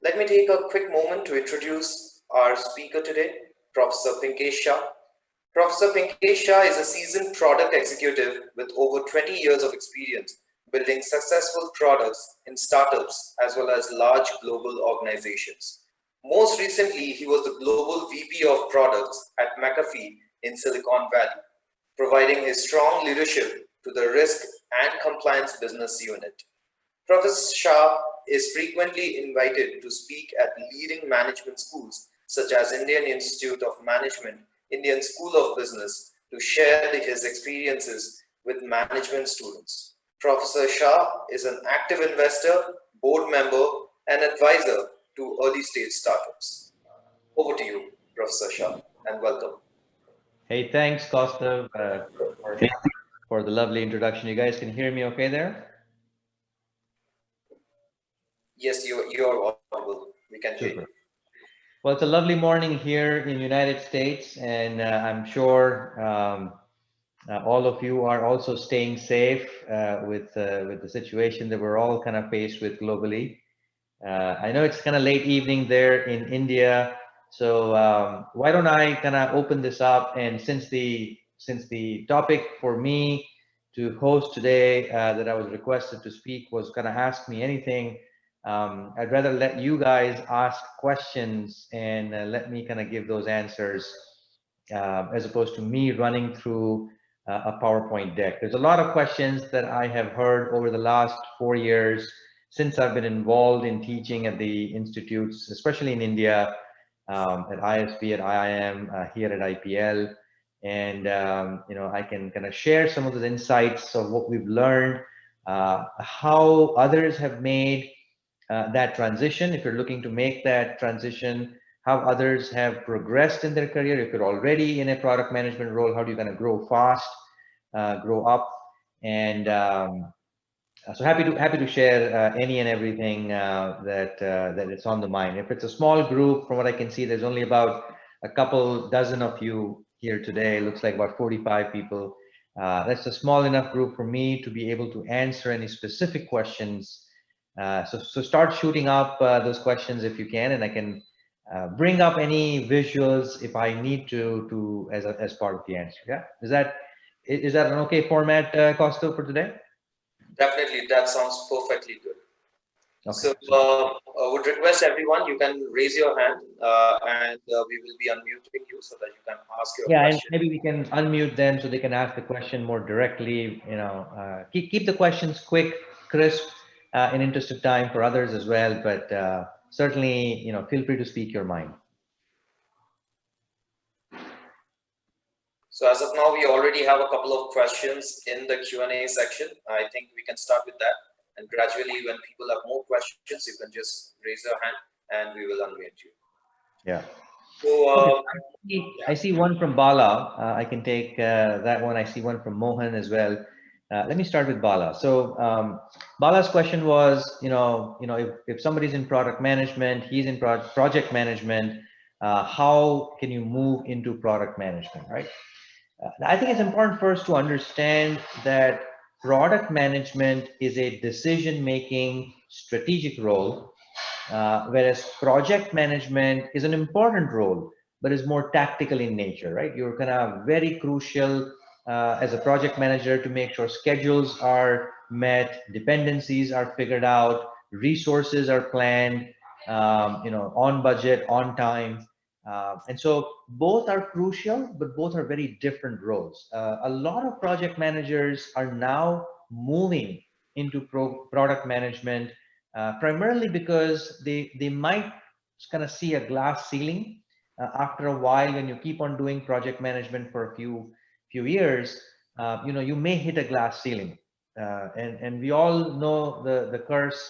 Let me take a quick moment to introduce our speaker today, Professor Pinkesh Shah. Professor Pinkesh Shah is a seasoned product executive with over 20 years of experience building successful products in startups as well as large global organizations. Most recently, he was the global VP of products at McAfee in Silicon Valley, providing his strong leadership to the risk and compliance business unit. Professor Shah is frequently invited to speak at leading management schools such as Indian Institute of Management, Indian School of Business, to share his experiences with management students. Professor Shah is an active investor, board member, and advisor to early stage startups. Over to you, Professor Shah, and welcome. Hey, thanks, Kaustav, for the lovely introduction. You guys can hear me okay there? Yes, you're audible. We can hear you. Well, it's a lovely morning here in the United States, and I'm sure all of you are also staying safe with the situation that we're all kind of faced with globally. I know it's kind of late evening there in India, so why don't I kind of open this up? And since the topic for me to host today that I was requested to speak was kind of ask me anything, I'd rather let you guys ask questions and let me kind of give those answers as opposed to me running through a PowerPoint deck. There's a lot of questions that I have heard over the last 4 years since I've been involved in teaching at the institutes, especially in India, at ISB, at IIM, here at IPL. And, you know, I can kind of share some of those insights of what we've learned, how others have made that transition. If you're looking to make that transition, how others have progressed in their career. If you're already in a product management role, how do you kind of grow fast, grow up? And so happy to share any and everything that is on the mind. If it's a small group, from what I can see, there's only about a couple dozen of you here today. It looks like about 45 people. That's a small enough group for me to be able to answer any specific questions. So start shooting up those questions if you can, and I can bring up any visuals if I need to as part of the answer. Yeah, is that an okay format, Costo, for today? Definitely, that sounds perfectly good. Okay. So I would request everyone, you can raise your hand and we will be unmuting you so that you can ask your question. And maybe we can unmute them so they can ask the question more directly. You know, keep the questions quick, crisp, in interest of time for others as well. But certainly, you know, feel free to speak your mind. So as of now, we already have a couple of questions in the Q&A section. I think we can start with that. And gradually, when people have more questions, you can just raise your hand and we will unmute you. Yeah. So I see one from Bala. I can take that one. I see one from Mohan as well. Let me start with Bala. So Bala's question was, you know, if somebody's in product management, he's in project management, how can you move into product management, right? I think it's important for us to understand that product management is a decision-making strategic role, whereas project management is an important role, but is more tactical in nature, right? You're kind of very crucial as a project manager to make sure schedules are met, dependencies are figured out, resources are planned, you know, on budget, on time. And so both are crucial, but both are very different roles. A lot of project managers are now moving into product management, primarily because they might kind of see a glass ceiling. After a while, when you keep on doing project management for a few years, you know, you may hit a glass ceiling. And we all know the curse,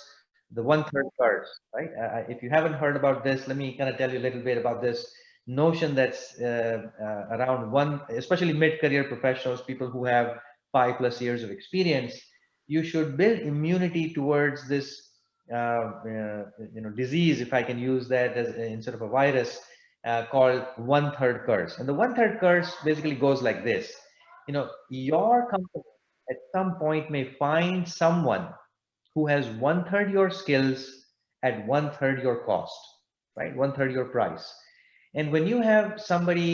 the 1/3 curse, right? If you haven't heard about this, let me kind of tell you a little bit about this notion that's around especially mid-career professionals, people who have 5+ years of experience. You should build immunity towards this, you know, disease, if I can use that as instead of a virus, called 1/3 curse. And the 1/3 curse basically goes like this. You know, your company at some point may find someone who has 1/3 your skills at 1/3 your cost, right? 1/3 your price. And when you have somebody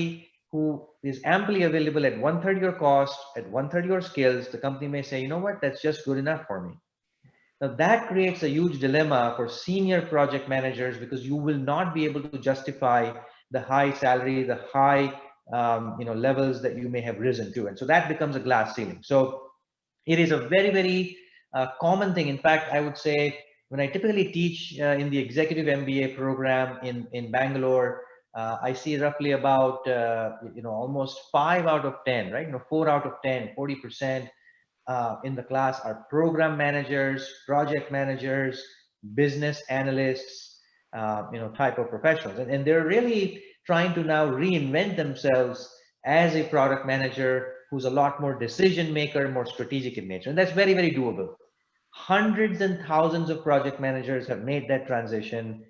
who is amply available at 1/3 your cost, at 1/3 your skills, the company may say, you know what, that's just good enough for me. Now that creates a huge dilemma for senior project managers, because you will not be able to justify the high salary, the high levels that you may have risen to. And so that becomes a glass ceiling. So it is a very, very common thing. In fact, I would say when I typically teach in the executive MBA program in Bangalore, I see roughly about, almost 5 out of 10, right? 4 out of 10, 40% in the class are program managers, project managers, business analysts, type of professionals. And they're really trying to now reinvent themselves as a product manager who's a lot more decision maker, more strategic in nature. And that's very, very doable. Hundreds and thousands of project managers have made that transition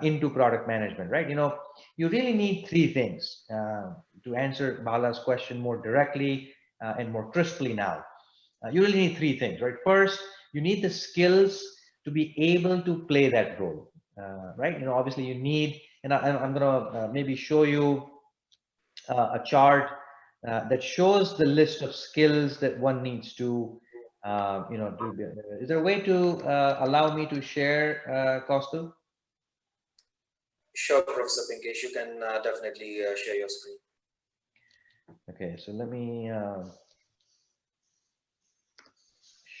into product management, right? You really need three things to answer Bala's question more directly and more crisply now. You really need three things, right? First, you need the skills to be able to play that role, right? Obviously you need, and I'm gonna maybe show you a chart that shows the list of skills that one needs to, do. Is there a way to allow me to share, Kaustav? Sure, Professor Pinkesh, you can definitely share your screen. Okay, so let me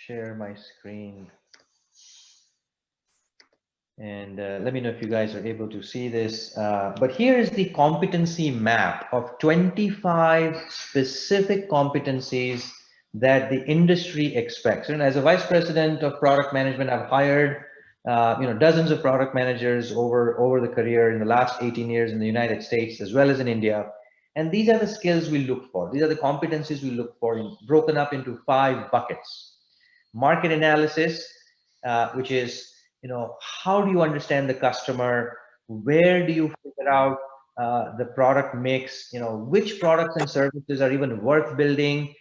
share my screen. And let me know if you guys are able to see this. But here is the competency map of 25 specific competencies that the industry expects. And as a vice president of product management, I've hired dozens of product managers over the career in the last 18 years in the United States as well as in India. And these are the skills we look for. These are the competencies we look for, broken up into 5 buckets. Market analysis, which is, how do you understand the customer? Where do you figure out the product mix? Which products and services are even worth building?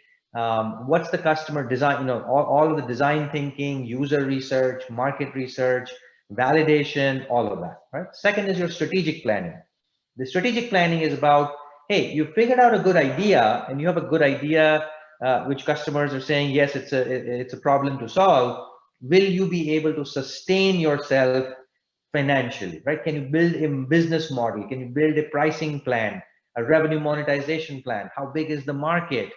What's the customer design? All of the design thinking, user research, market research, validation, all of that, right? Second is your strategic planning. The strategic planning is about, hey, you figured out a good idea, and you have a good idea which customers are saying, yes, it's a problem to solve. Will you be able to sustain yourself financially, right? Can you build a business model? Can you build a pricing plan, a revenue monetization plan? How big is the market?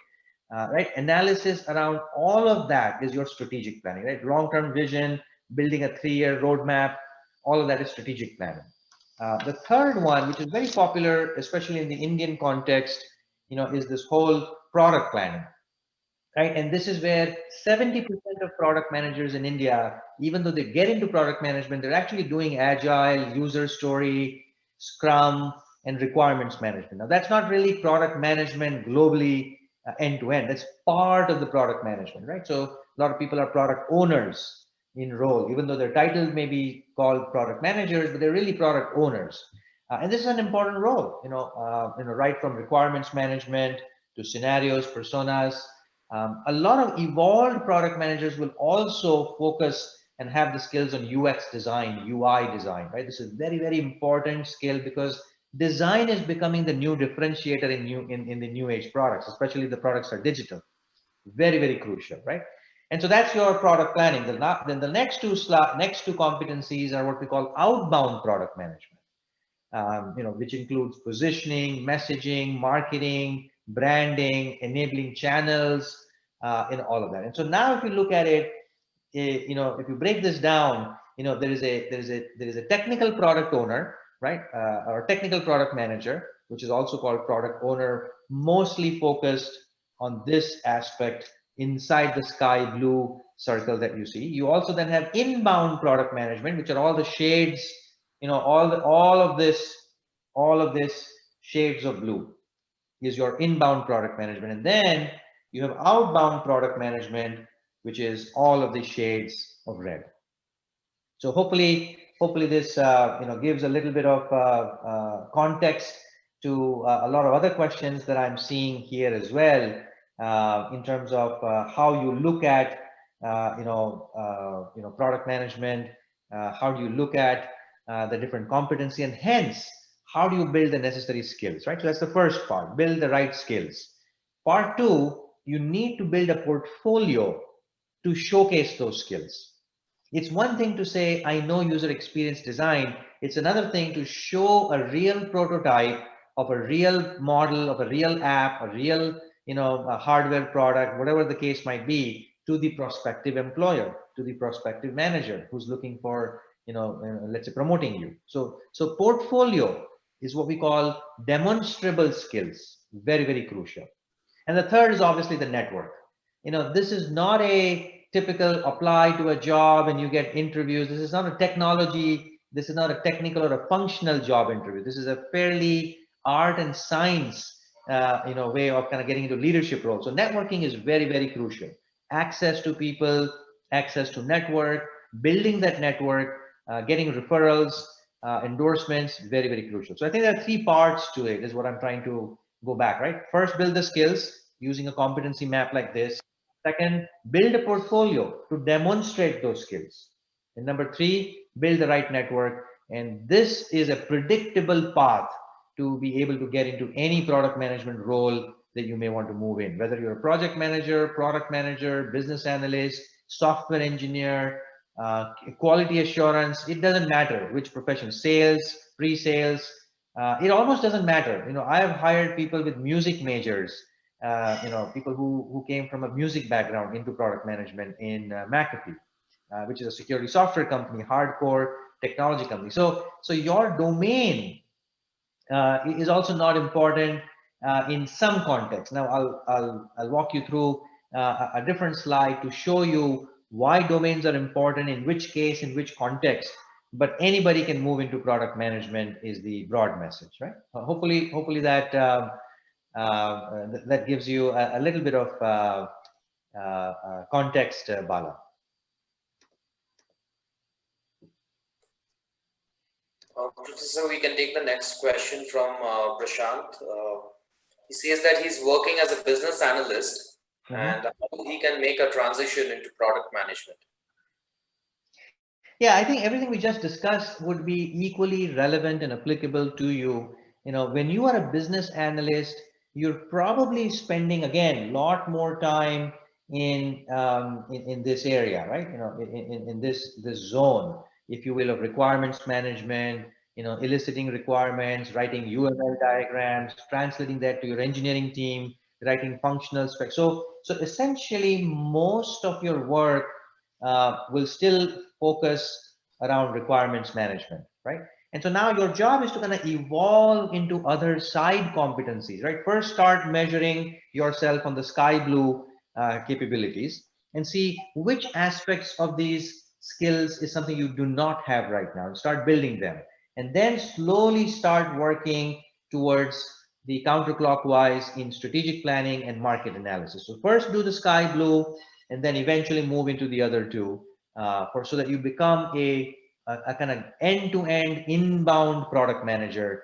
Right? Analysis around all of that is your strategic planning, right? Long-term vision, building a 3-year roadmap, all of that is strategic planning. The third one, which is very popular, especially in the Indian context, is this whole product planning. Right? And this is where 70% of product managers in India, even though they get into product management, they're actually doing agile, user story, Scrum, and requirements management. Now, that's not really product management globally end to end. That's part of the product management, right? So a lot of people are product owners in role, even though their title may be called product managers, but they're really product owners. And this is an important role, right from requirements management to scenarios, personas. A lot of evolved product managers will also focus and have the skills on UX design, UI design, right? This is very, very important skill, because design is becoming the new differentiator in the new age products, especially if the products are digital. Very, very crucial, right? And so that's your product planning. Then the next two competencies are what we call outbound product management. Which includes positioning, messaging, marketing, branding, enabling channels, all of that. And so now, if you look at it, if you break this down, there is a technical product owner, right, or technical product manager, which is also called product owner, mostly focused on this aspect inside the sky blue circle that you see. You also then have inbound product management, which are all the shades, all of this shades of blue is your inbound product management. And then you have outbound product management, which is all of the shades of red. So hopefully this gives a little bit of context to a lot of other questions that I'm seeing here as well, in terms of how you look at product management How do you look at the different competency, and hence, how do you build the necessary skills, right? So that's the first part, build the right skills. Part two, you need to build a portfolio to showcase those skills. It's one thing to say, I know user experience design. It's another thing to show a real prototype of a real model, of a real app, a real, a hardware product, whatever the case might be, to the prospective employer, to the prospective manager who's looking for, let's say promoting you. So portfolio is what we call demonstrable skills, very, very crucial. And the third is obviously the network. This is not a typical apply to a job and you get interviews. This is not a technology. This is not a technical or a functional job interview. This is a fairly art and science, way of kind of getting into leadership roles. So networking is very, very crucial. Access to people, access to network, building that network, getting referrals, endorsements, very, very crucial. So I think there are three parts to it, is what I'm trying to go back, right? First, build the skills using a competency map like this. Second, build a portfolio to demonstrate those skills. And number three, build the right network. And this is a predictable path to be able to get into any product management role that you may want to move in, whether you're a project manager, product manager, business analyst, software engineer, quality assurance. It doesn't matter which profession, sales, pre-sales, it almost doesn't matter. I have hired people with music majors, people who came from a music background into product management in McAfee, which is a security software company, hardcore technology company. So your domain is also not important in some context. Now I'll walk you through a different slide to show you why domains are important, in which case, in which context. But anybody can move into product management is the broad message, right? Hopefully that that gives you a little bit of context, Bala. So we can take the next question from Prashant. He says that he's working as a business analyst and how he can make a transition into product management. Yeah, I think everything we just discussed would be equally relevant and applicable to you. When you are a business analyst, you're probably spending, again, a lot more time in this area, right? In this zone, if you will, of requirements management, eliciting requirements, writing UML diagrams, translating that to your engineering team, writing functional specs. So essentially, most of your work will still focus around requirements management, right? And so now your job is to kind of evolve into other side competencies, right? First, start measuring yourself on the sky blue capabilities and see which aspects of these skills is something you do not have right now, and start building them. And then slowly start working towards the counterclockwise in strategic planning and market analysis. So first do the sky blue, and then eventually move into the other two, so that you become a kind of end-to-end inbound product manager,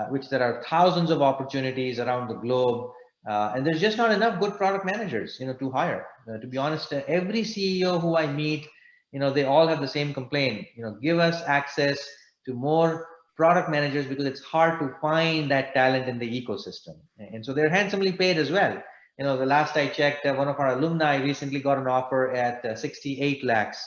which there are thousands of opportunities around the globe, and there's just not enough good product managers, to hire. To be honest, every CEO who I meet, they all have the same complaint. Give us access to more product managers, because it's hard to find that talent in the ecosystem, and so they're handsomely paid as well. The last I checked, one of our alumni recently got an offer at 68 lakhs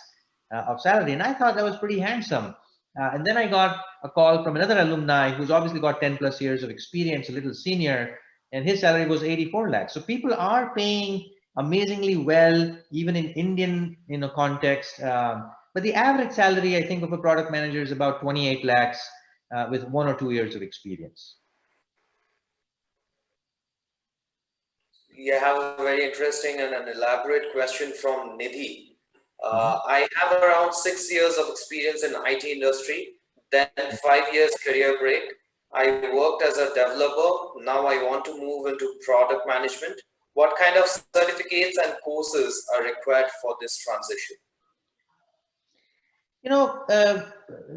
of salary, and I thought that was pretty handsome. And then I got a call from another alumni who's obviously got 10 plus years of experience, a little senior, and his salary was 84 lakhs. So people are paying amazingly well, even in Indian context. But the average salary, I think, of a product manager is about 28 lakhs with 1 or 2 years of experience. We have a very interesting and an elaborate question from Nidhi. I have around 6 years of experience in IT industry, then 5 years career break. I worked as a developer. Now I want to move into product management. What kind of certificates and courses are required for this transition?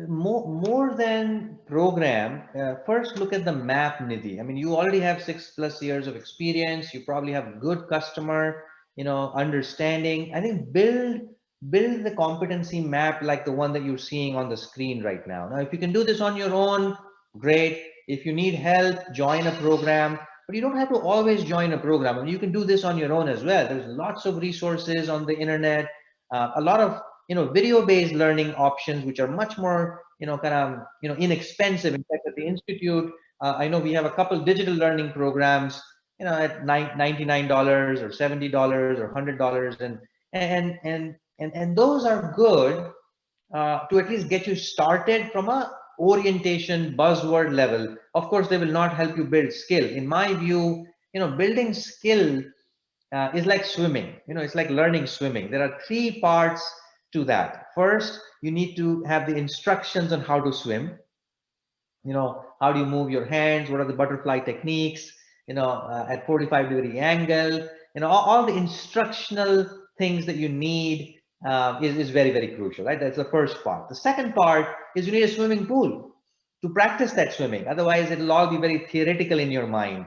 More than program, first look at the map, Nidhi. I mean, you already have 6+ years of experience. You probably have good customer, understanding. I think build build the competency map like the one that you're seeing on the screen right now. Now, if you can do this on your own, great. If you need help, join a program, but you don't have to always join a program. I mean, you can do this on your own as well. There's lots of resources on the internet, a lot of video-based learning options, which are much more kind of inexpensive. In fact, at the institute, I know we have a couple digital learning programs, at $99 or $70 or $100, and those are good to at least get you started from a orientation buzzword level. Of course, they will not help you build skill. In my view, building skill is like swimming. It's like learning swimming. There are three parts to that. First, you need to have the instructions on how to swim. How do you move your hands? What are the butterfly techniques? At 45-degree angle. All the instructional things that you need is very, very crucial, right? That's the first part. The second part is you need a swimming pool to practice that swimming. Otherwise, it'll all be very theoretical in your mind.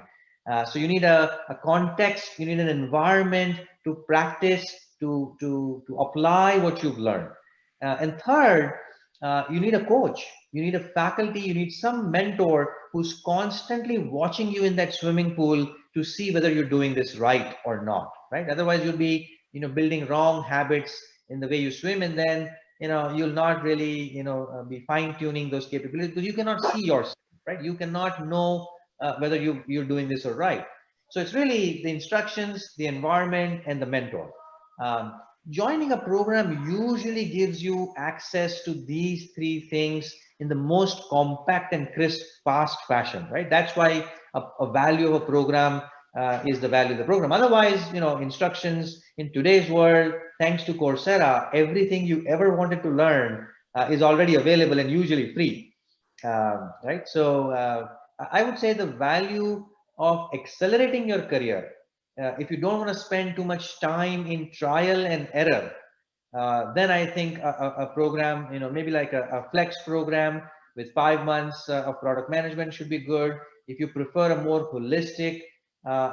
So you need a context, you need an environment to practice, to apply what you've learned. And third, you need a coach, you need a faculty, you need some mentor who's constantly watching you in that swimming pool to see whether you're doing this right or not, right? Otherwise, you'll be, building wrong habits in the way you swim, and then, you'll not really, be fine tuning those capabilities because you cannot see yourself, right? You cannot know whether you're doing this or right. So it's really the instructions, the environment, and the mentor. Um, Joining a program usually gives you access to these three things in the most compact and crisp, fast fashion, right? That's why a value of a program is the value of the program. Otherwise, instructions in today's world, thanks to Coursera, everything you ever wanted to learn is already available and usually free, right? So I would say the value of accelerating your career, if you don't want to spend too much time in trial and error, then I think a program, maybe like a flex program with 5 months of product management should be good. If you prefer a more holistic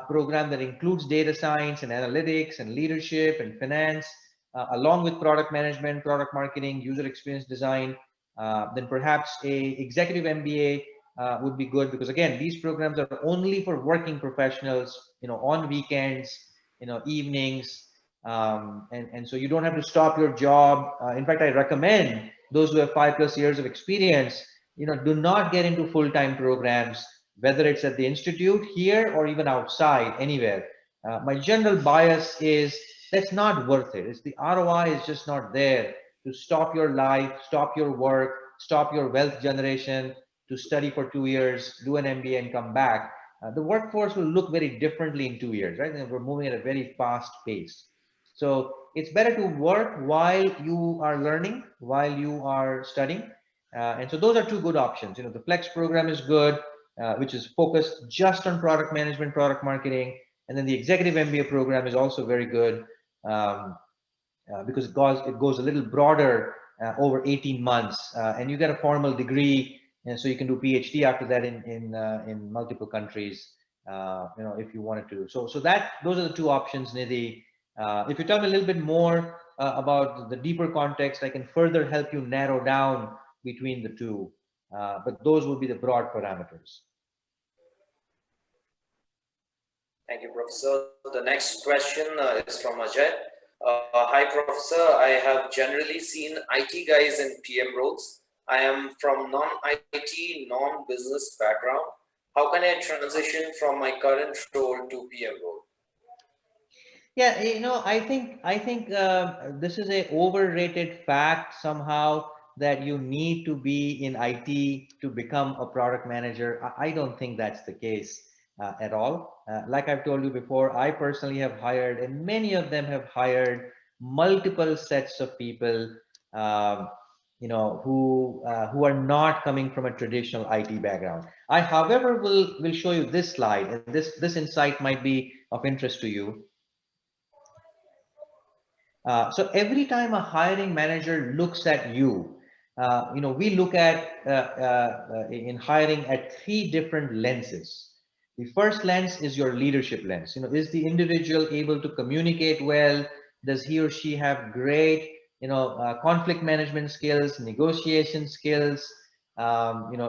program that includes data science and analytics and leadership and finance, along with product management, product marketing, user experience design, then perhaps a executive MBA would be good, because again, these programs are only for working professionals, on weekends, evenings, and so you don't have to stop your job. In fact, I recommend those who have 5+ years of experience, do not get into full-time programs, whether it's at the institute here or even outside, anywhere. My general bias is that's not worth it. It's the ROI is just not there to stop your life, stop your work, stop your wealth generation, to study for 2 years, do an MBA and come back. The workforce will look very differently in 2 years, right? And we're moving at a very fast pace. So it's better to work while you are learning, while you are studying. And so those are two good options. The Flex program is good, which is focused just on product management, product marketing. And then the executive MBA program is also very good, because it goes a little broader, over 18 months, and you get a formal degree, and so you can do PhD after that in multiple countries, if you wanted to. So those are the two options, Nidhi. If you tell me a little bit more about the deeper context, I can further help you narrow down between the two. But those would be the broad parameters. Thank you, Professor. The next question is from Ajay. Hi, Professor. I have generally seen IT guys in PM roles. I am from non-IT, non-business background. How can I transition from my current role to PM role? Yeah, I think this is a overrated fact somehow, that you need to be in IT to become a product manager. I don't think that's the case at all. Like I've told you before, I personally have hired, and many of them have hired, multiple sets of people, who are not coming from a traditional IT background. I, however, will show you this slide, and this insight might be of interest to you. So every time a hiring manager looks at you, we look at in hiring at three different lenses. The first lens is your leadership lens. Is the individual able to communicate well? Does he or she have great conflict management skills, negotiation skills,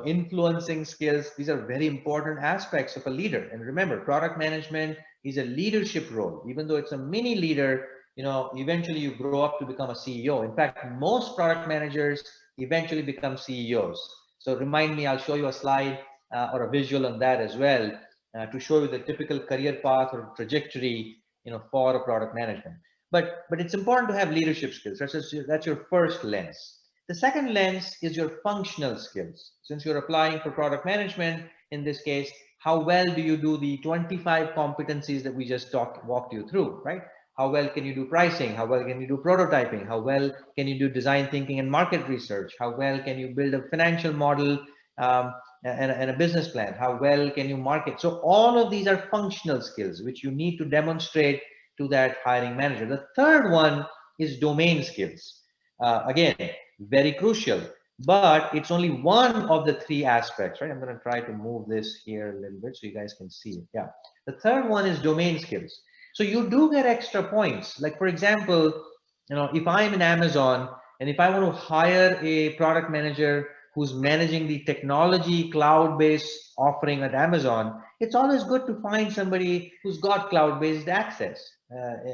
influencing skills. These are very important aspects of a leader. And remember, product management is a leadership role. Even though it's a mini leader, eventually you grow up to become a CEO. In fact, most product managers eventually become CEOs. So remind me, I'll show you a slide or a visual on that as well to show you the typical career path or trajectory, for a product management. But it's important to have leadership skills. That's your first lens. The second lens is your functional skills. Since you're applying for product management, in this case, how well do you do the 25 competencies that we just walked you through, right? How well can you do pricing? How well can you do prototyping? How well can you do design thinking and market research? How well can you build a financial model and a business plan? How well can you market? So all of these are functional skills, which you need to demonstrate to that hiring manager. The third one is domain skills. Again, very crucial, but it's only one of the three aspects, right? I'm going to try to move this here a little bit so you guys can see it. Yeah. The third one is domain skills. So you do get extra points. Like, for example, if I'm in Amazon and if I want to hire a product manager who's managing the technology cloud-based offering at Amazon, it's always good to find somebody who's got cloud-based access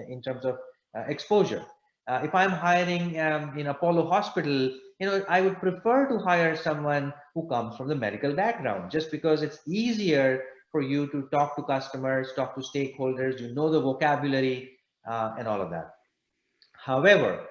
in terms of exposure. If I'm hiring in Apollo Hospital, I would prefer to hire someone who comes from the medical background, just because it's easier for you to talk to customers, talk to stakeholders, the vocabulary and all of that. However,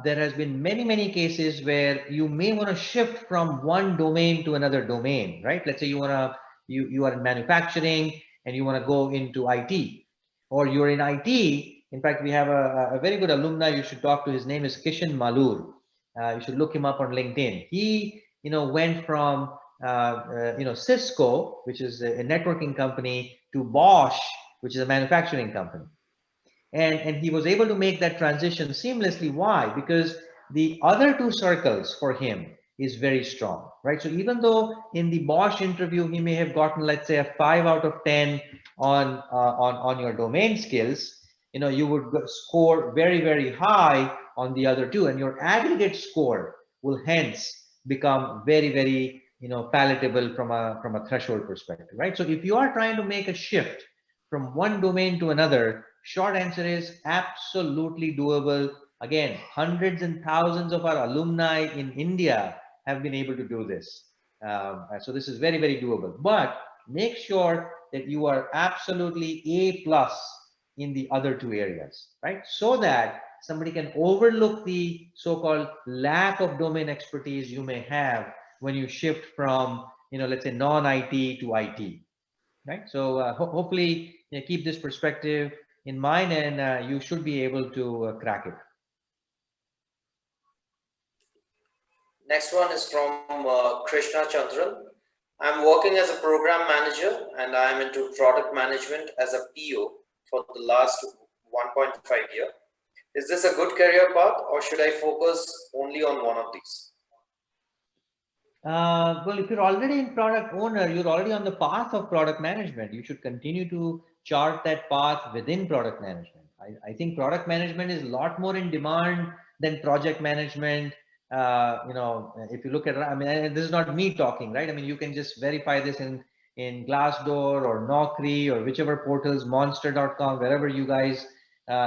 there has been many cases where you may want to shift from one domain to another domain, right? Let's say you are in manufacturing and you want to go into IT, or you're in IT. In fact, we have a very good alumni you should talk to. His name is Kishan Malur. You should look him up on LinkedIn. He, went from Cisco, which is a networking company, to Bosch, which is a manufacturing company. And he was able to make that transition seamlessly. Why? Because the other two circles for him is very strong, right? So even though in the Bosch interview, he may have gotten, let's say, a 5 out of 10 on your domain skills, you would score very high on the other two, and your aggregate score will hence become very palatable from a threshold perspective, right? So if you are trying to make a shift from one domain to another, short answer is absolutely doable. Again, hundreds and thousands of our alumni in India have been able to do this. So this is very doable. But make sure that you are absolutely A+ in the other two areas, right? So that somebody can overlook the so-called lack of domain expertise you may have when you shift from, let's say, non-IT to IT, right? So hopefully keep this perspective in mind, and you should be able to crack it. Next one is from Krishna Chandran. I'm working as a program manager and I'm into product management as a PO for the last 1.5 year. Is this a good career path, or should I focus only on one of these? Well, if you're already in product owner, you're already on the path of product management. You should continue to chart that path within product management. I think product management is a lot more in demand than project management. If you look at, I mean, this is not me talking, right? I mean, you can just verify this in Glassdoor or Naukri or whichever portals, monster.com, wherever you guys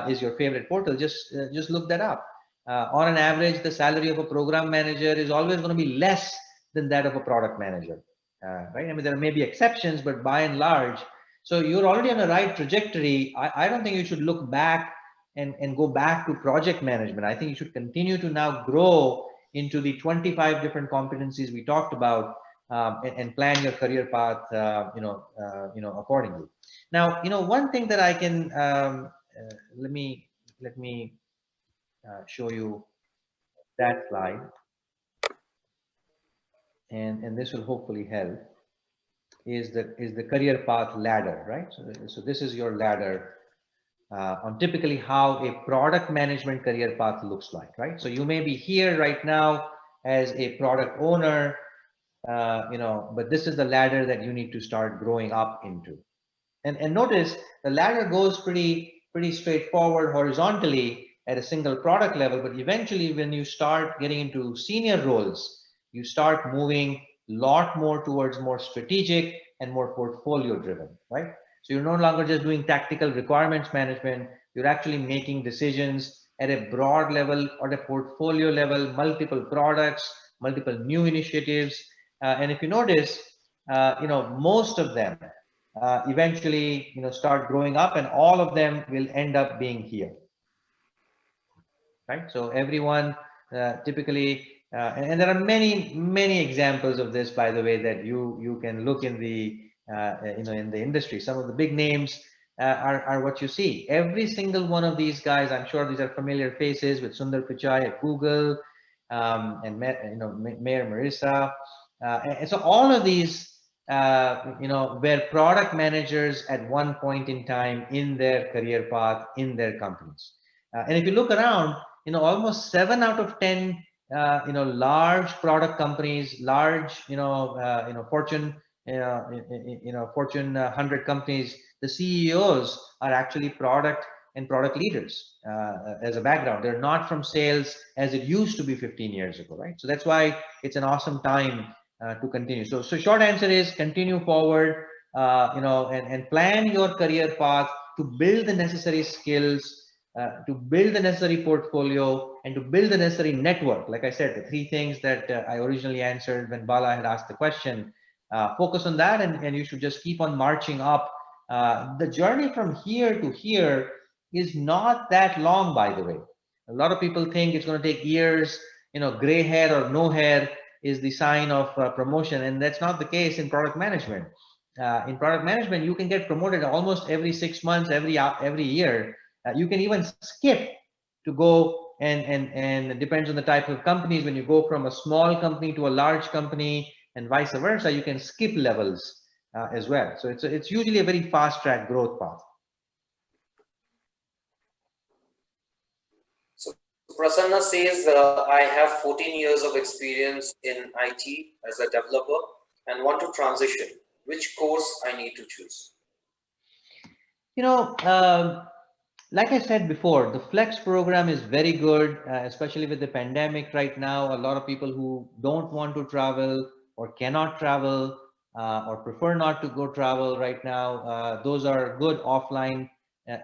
is your favorite portal, just look that up. On an average, the salary of a program manager is always going to be less than that of a product manager, right? I mean, there may be exceptions, but by and large, so you're already on the right trajectory. I don't think you should look back and go back to project management. I think you should continue to now grow into the 25 different competencies we talked about, and plan your career path, accordingly. Now, one thing that I can, let me show you that slide. And this will hopefully help, is the career path ladder, right? So this is your ladder on typically how a product management career path looks like, right? So you may be here right now as a product owner, but this is the ladder that you need to start growing up into. And notice the ladder goes pretty straightforward horizontally, at a single product level, but eventually when you start getting into senior roles, you start moving a lot more towards more strategic and more portfolio driven, right? So you're no longer just doing tactical requirements management, you're actually making decisions at a broad level or a portfolio level, multiple products, multiple new initiatives. And if you notice, most of them eventually, start growing up, and all of them will end up being here, right? So everyone typically, and there are many examples of this, by the way, that you can look in the in the industry. Some of the big names are what you see. Every single one of these guys, I'm sure these are familiar faces, with Sundar Pichai at Google, and Mayor Marissa, and so all of these were product managers at one point in time in their career path in their companies. And if you look around, almost 7 out of 10, large product companies, large, Fortune, Fortune 100 companies, the CEOs are actually product and product leaders as a background. They're not from sales as it used to be 15 years ago, right? So that's why it's an awesome time to continue. So short answer is continue forward, and plan your career path to build the necessary skills, to build the necessary portfolio, and to build the necessary network. Like I said, the 3 things that I originally answered when Bala had asked the question, focus on that, and you should just keep on marching up. The journey from here to here is not that long, by the way. A lot of people think it's going to take years, gray hair or no hair is the sign of promotion, and that's not the case in product management. In product management, you can get promoted almost every 6 months, every year. You can even skip to go, and it depends on the type of companies. When you go from a small company to a large company and vice versa, you can skip levels as well. So it's usually a very fast track growth path. So Prasanna says, I have 14 years of experience in IT as a developer and want to transition. Which course I need to choose? Like I said before, the Flex program is very good, especially with the pandemic right now. A lot of people who don't want to travel or cannot travel or prefer not to go travel right now, those are good offline,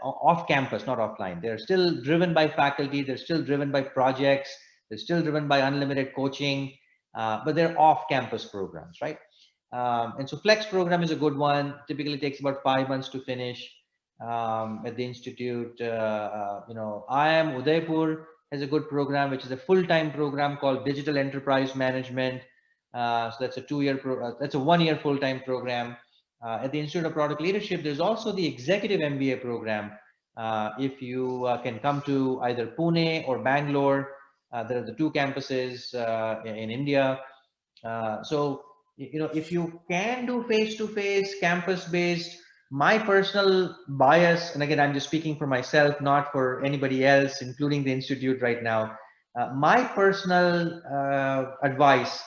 off campus, not offline. They're still driven by faculty, they're still driven by projects, they're still driven by unlimited coaching, but they're off campus programs, right? And so Flex program is a good one. Typically takes about 5 months to finish at the institute. IIM Udaipur has a good program, which is a full-time program called Digital Enterprise Management. So that's a 2-year that's a 1-year full-time program. At the Institute of Product Leadership, there's also the Executive MBA program. If you can come to either Pune or Bangalore, there are the 2 campuses in India. So if you can do face-to-face, campus-based, my personal bias, and again, I'm just speaking for myself, not for anybody else, including the institute right now. My personal advice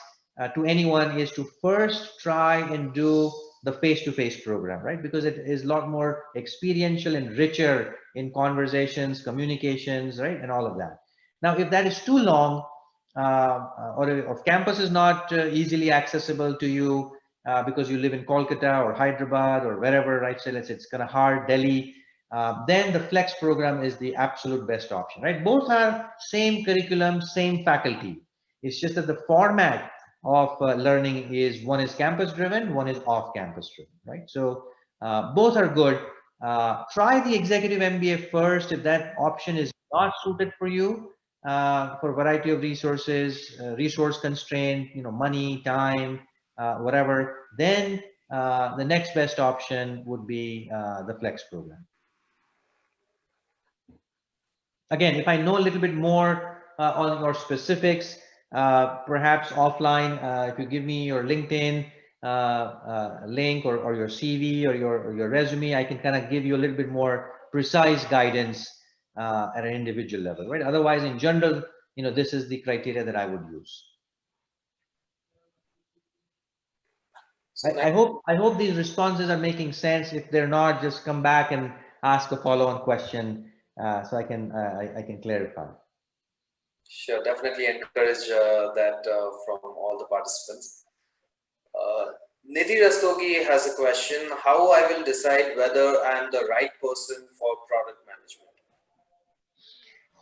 to anyone is to first try and do the face-to-face program, right? Because it is a lot more experiential and richer in conversations, communications, right? And all of that. Now, if that is too long, or if campus is not easily accessible to you, because you live in Kolkata or Hyderabad or wherever, right? So let's say it's kind of hard, Delhi, then the Flex program is the absolute best option, right? Both are same curriculum, same faculty. It's just that the format of learning is, one is campus driven, one is off campus driven, right? So both are good. Try the executive MBA first. If that option is not suited for you, for a variety of resources, resource constraint, money, time, whatever, then the next best option would be the Flex program. Again, if I know a little bit more on your specifics, perhaps offline, if you give me your LinkedIn link, or your CV, or your resume, I can kind of give you a little bit more precise guidance at an individual level, right? Otherwise, in general, this is the criteria that I would use. I hope these responses are making sense. If they're not, just come back and ask a follow-on question. so I can clarify. Sure, definitely encourage that from all the participants. Uh, Nidhi Rastogi has a question: how I will decide whether I am the right person for product management?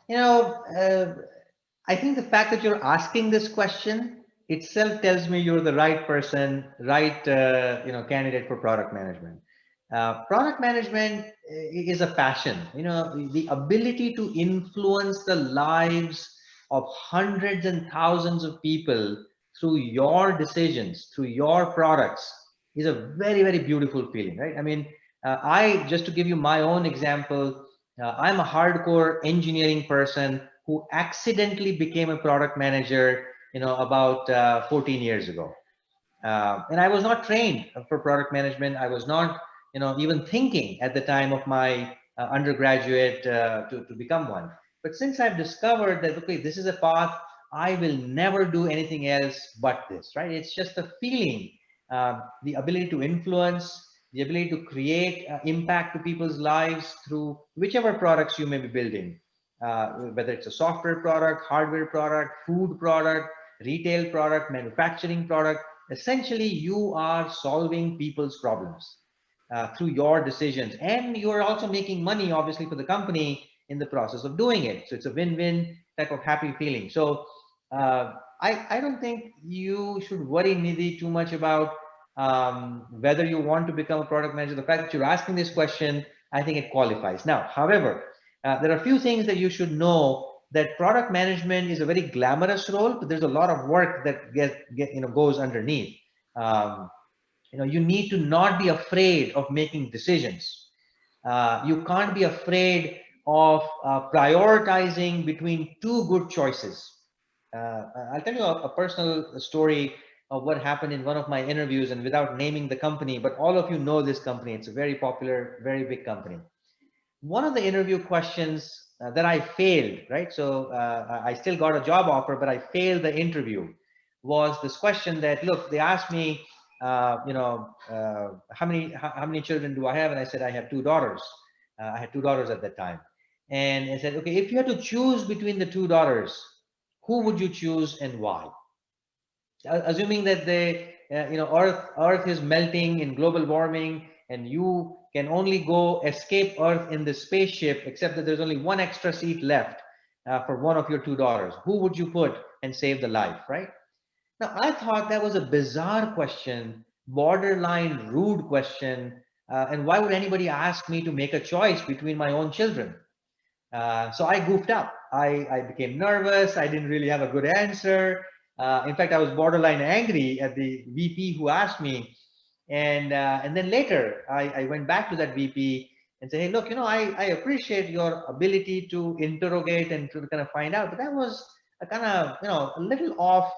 You know, I think the fact that you're asking this question itself tells me you're the right person, right, candidate for product management. Product management is a passion. You know, the ability to influence the lives of hundreds and thousands of people through your decisions, through your products, is a very, very beautiful feeling, right? I mean, I just to give you my own example, I'm a hardcore engineering person who accidentally became a product manager, about 14 years ago. And I was not trained for product management. I was not, even thinking at the time of my undergraduate to become one. But since I've discovered that, okay, this is a path, I will never do anything else but this, right? It's just a feeling, the ability to influence, the ability to create impact to people's lives through whichever products you may be building, whether it's a software product, hardware product, food product, retail product, manufacturing product. Essentially, you are solving people's problems through your decisions, and you're also making money, obviously, for the company in the process of doing it. So it's a win-win type of happy feeling. So I don't think you should worry, Nidhi, too much about whether you want to become a product manager. The fact that you're asking this question, I think it qualifies. Now, however, there are a few things that you should know, that product management is a very glamorous role, but there's a lot of work that goes underneath. Um, you need to not be afraid of making decisions. You can't be afraid of prioritizing between two good choices. I'll tell you a personal story of what happened in one of my interviews, and without naming the company, but all of you know this company. It's a very popular, very big company. One of the interview questions that I failed, right? So I still got a job offer, but I failed the interview, was this question that, look, they asked me, how many children do I have? And I said, I have two daughters. I had two daughters at that time. And I said, okay, if you had to choose between the two daughters, who would you choose and why? Assuming that earth is melting in global warming, and you can only go escape earth in the spaceship, except that there's only one extra seat left for one of your two daughters, who would you put and save the life, right? Now, I thought that was a bizarre question, borderline rude question, and why would anybody ask me to make a choice between my own children? So I goofed up. I became nervous. I didn't really have a good answer. In fact, I was borderline angry at the VP who asked me. And then later, I went back to that VP and said, hey, look, I appreciate your ability to interrogate and to kind of find out, but that was a kind of, a little off.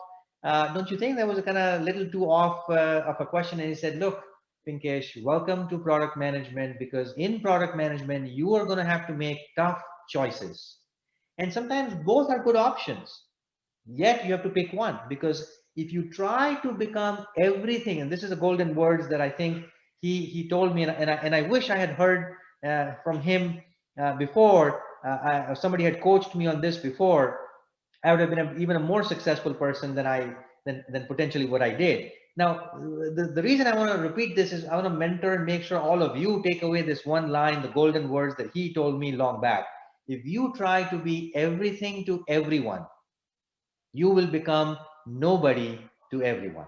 Don't you think that was a kind of little too off of a question? And he said, look, Pinkesh, welcome to product management, because in product management, you are going to have to make tough choices. And sometimes both are good options. Yet you have to pick one, because if you try to become everything, and this is the golden words that I think he told me, and I wish I had heard from him before. Somebody had coached me on this before, I would have been even a more successful person than potentially what I did. Now, the reason I want to repeat this is I want to mentor and make sure all of you take away this one line, the golden words that he told me long back. If you try to be everything to everyone, you will become nobody to everyone,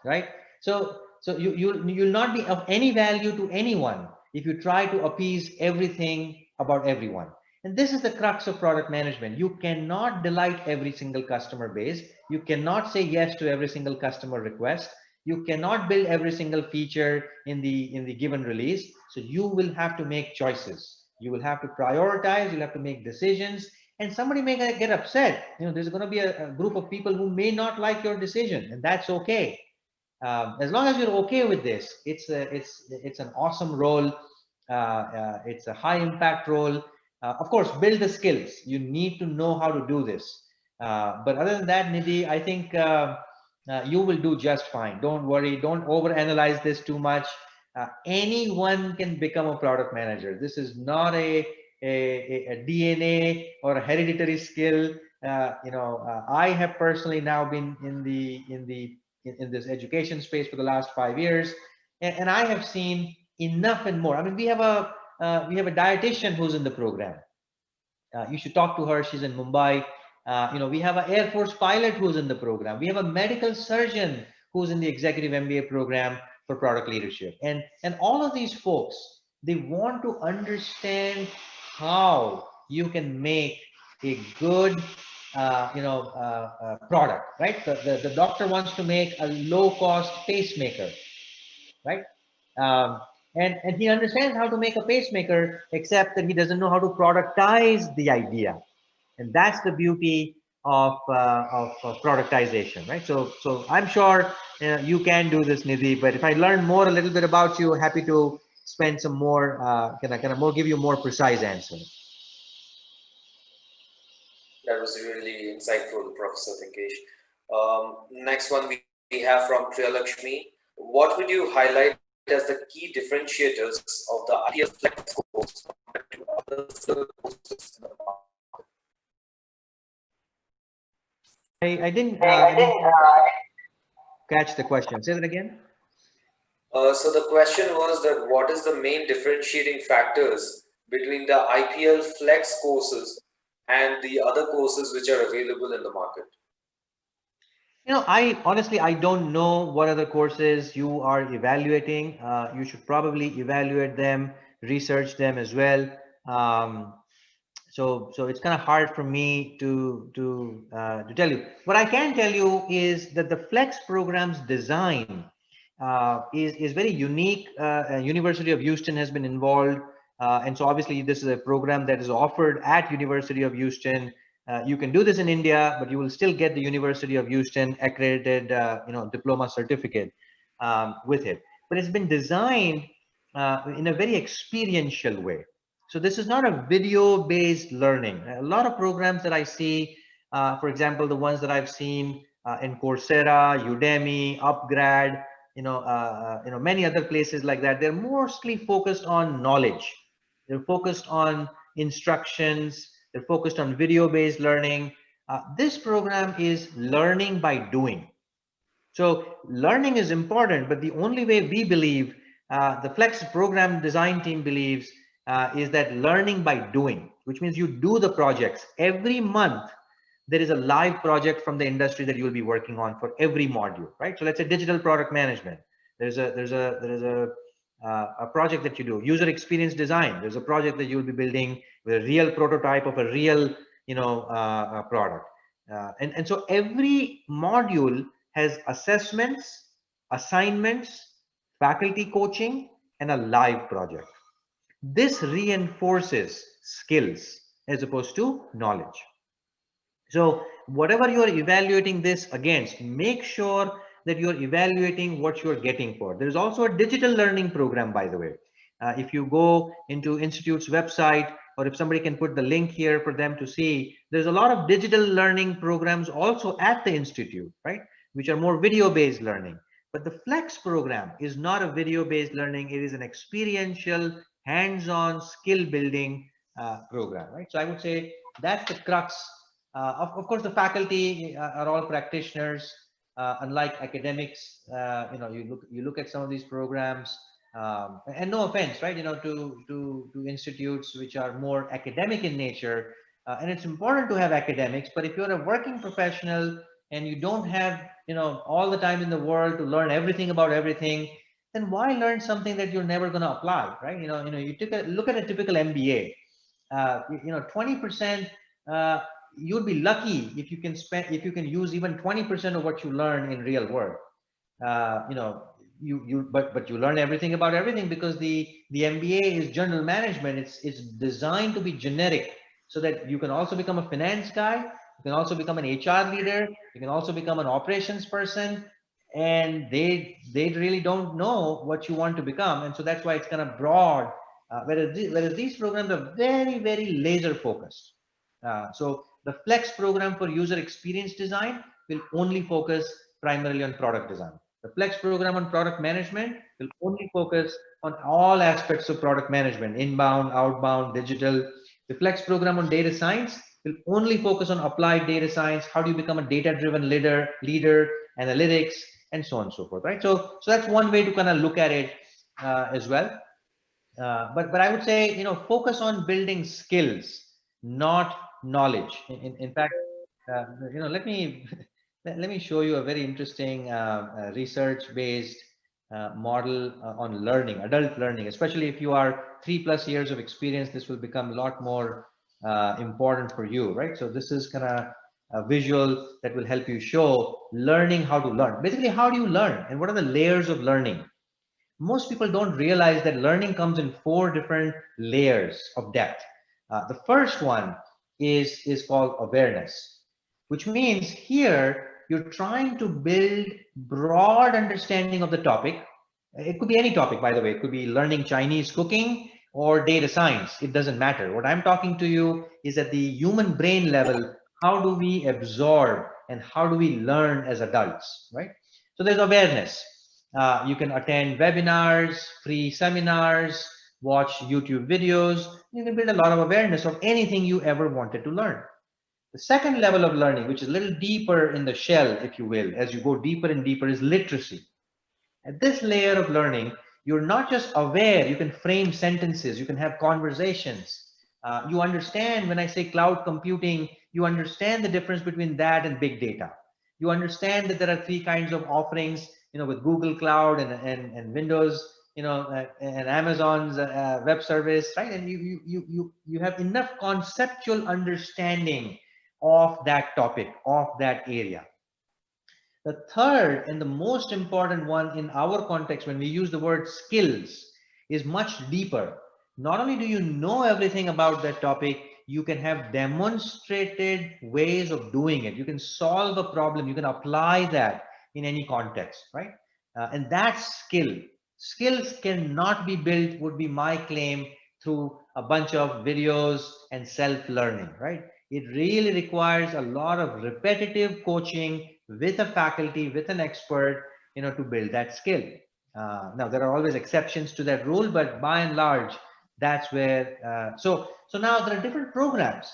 right? So you'll not be of any value to anyone if you try to appease everything about everyone. And this is the crux of product management. You cannot delight every single customer base. You cannot say yes to every single customer request. You cannot build every single feature in the given release. So you will have to make choices. You will have to prioritize. You'll have to make decisions. And somebody may get upset. There's going to be a group of people who may not like your decision, and that's okay. As long as you're okay with this, it's an awesome role. It's a high impact role. Of course, build the skills. You need to know how to do this. But other than that, Nidhi, I think you will do just fine. Don't worry. Don't overanalyze this too much. Anyone can become a product manager. This is not a a DNA or a hereditary skill. I have personally now been in this education space for the last 5 years, and I have seen enough and more. I mean, we have a dietitian who's in the program. You should talk to her. She's in Mumbai. We have an Air Force pilot who's in the program. We have a medical surgeon who's in the executive MBA program for product leadership. And all of these folks, they want to understand how you can make a good product, right? The doctor wants to make a low cost pacemaker, right? Um, and he understands how to make a pacemaker, except that he doesn't know how to productize the idea. And that's the beauty of productization, right? So I'm sure you can do this, Nidhi. But if I learn more a little bit about you, happy to spend some more, can I more give you a more precise answer. That was really insightful, Professor Pinkesh. Next one we have from Priyalakshmi. What would you highlight as the key differentiators of the ideal flex course compared to other courses in the market? I didn't catch the question. Say that again. So the question was that what is the main differentiating factors between the IPL flex courses and the other courses which are available in the market? I honestly, I don't know what other courses you are evaluating. You should probably evaluate them, research them as well. So it's kind of hard for me to tell you. What I can tell you is that the flex program's design is very unique. University of Houston has been involved, and so obviously this is a program that is offered at University of Houston. You can do this in India, but you will still get the University of Houston accredited, diploma certificate with it. But it's been designed in a very experiential way. So this is not a video-based learning. A lot of programs that I see, for example, the ones that I've seen in Coursera, Udemy, Upgrad, many other places like that, they're mostly focused on knowledge. They're focused on instructions. They're focused on video-based learning. This program is learning by doing. So learning is important, but the only way we believe, the Flex program design team believes, is that learning by doing, which means you do the projects. Every month, there is a live project from the industry that you will be working on for every module, right? So let's say digital product management. There's a project that you do. User experience design. There's a project that you'll be building with a real prototype of a real, product. And so every module has assessments, assignments, faculty coaching, and a live project. This reinforces skills as opposed to knowledge. So whatever you're evaluating this against, make sure that you're evaluating what you're getting for. There's also a digital learning program, by the way. If you go into Institute's website, or if somebody can put the link here for them to see, there's a lot of digital learning programs also at the Institute, right? Which are more video-based learning. But the Flex program is not a video-based learning. It is an experiential, hands-on skill building program, right? So I would say that's the crux. Of course, the faculty are all practitioners. Unlike academics, you look at some of these programs, and no offense, right? To institutes which are more academic in nature, and it's important to have academics. But if you're a working professional and you don't have all the time in the world to learn everything about everything, then why learn something that you're never going to apply, right? You look at a typical MBA. 20%. You'd be lucky if you can use even 20% of what you learn in real work. But you learn everything about everything, because the MBA is general management. It's designed to be generic, so that you can also become a finance guy, you can also become an HR leader, you can also become an operations person, and they really don't know what you want to become, and so that's why it's kind of broad. Whereas these programs are very, very laser focused. So the Flex program for user experience design will only focus primarily on product design. The Flex program on product management will only focus on all aspects of product management: inbound, outbound, digital. The Flex program on data science will only focus on applied data science. How do you become a data-driven leader, analytics, and so on and so forth, right? So that's one way to kind of look at it as well. But I would say, focus on building skills, not knowledge. In fact, let me let me show you a very interesting research-based model on learning, adult learning. Especially if you are 3+ years of experience, this will become a lot more important for you, right? So this is kind of a visual that will help you show learning how to learn. Basically, how do you learn, and what are the layers of learning? Most people don't realize that learning comes in 4 different layers of depth. The first one is called awareness, which means here you're trying to build broad understanding of the topic. It could be any topic, by the way. It could be learning Chinese cooking or data science. It doesn't matter. What I'm talking to you is at the human brain level. How do we absorb and how do we learn as adults, right? So there's awareness. You can attend webinars, free seminars, watch YouTube videos. You can build a lot of awareness of anything you ever wanted to learn. The second level of learning, which is a little deeper in the shell, if you will, as you go deeper and deeper, is literacy. At this layer of learning, you're not just aware, you can frame sentences, you can have conversations. You understand when I say cloud computing, you understand the difference between that and big data. You understand that there are 3 kinds of offerings, with Google Cloud and Windows, and Amazon's web service, right? And you have enough conceptual understanding of that topic, of that area. The third and the most important one in our context, when we use the word skills, is much deeper. Not only do you know everything about that topic, you can have demonstrated ways of doing it. You can solve a problem. You can apply that in any context, right? And that's skill. Skills cannot be built, would be my claim, through a bunch of videos and self-learning, right? It really requires a lot of repetitive coaching with a faculty, with an expert, to build that skill. Now, there are always exceptions to that rule, but by and large, that's where, so now there are different programs.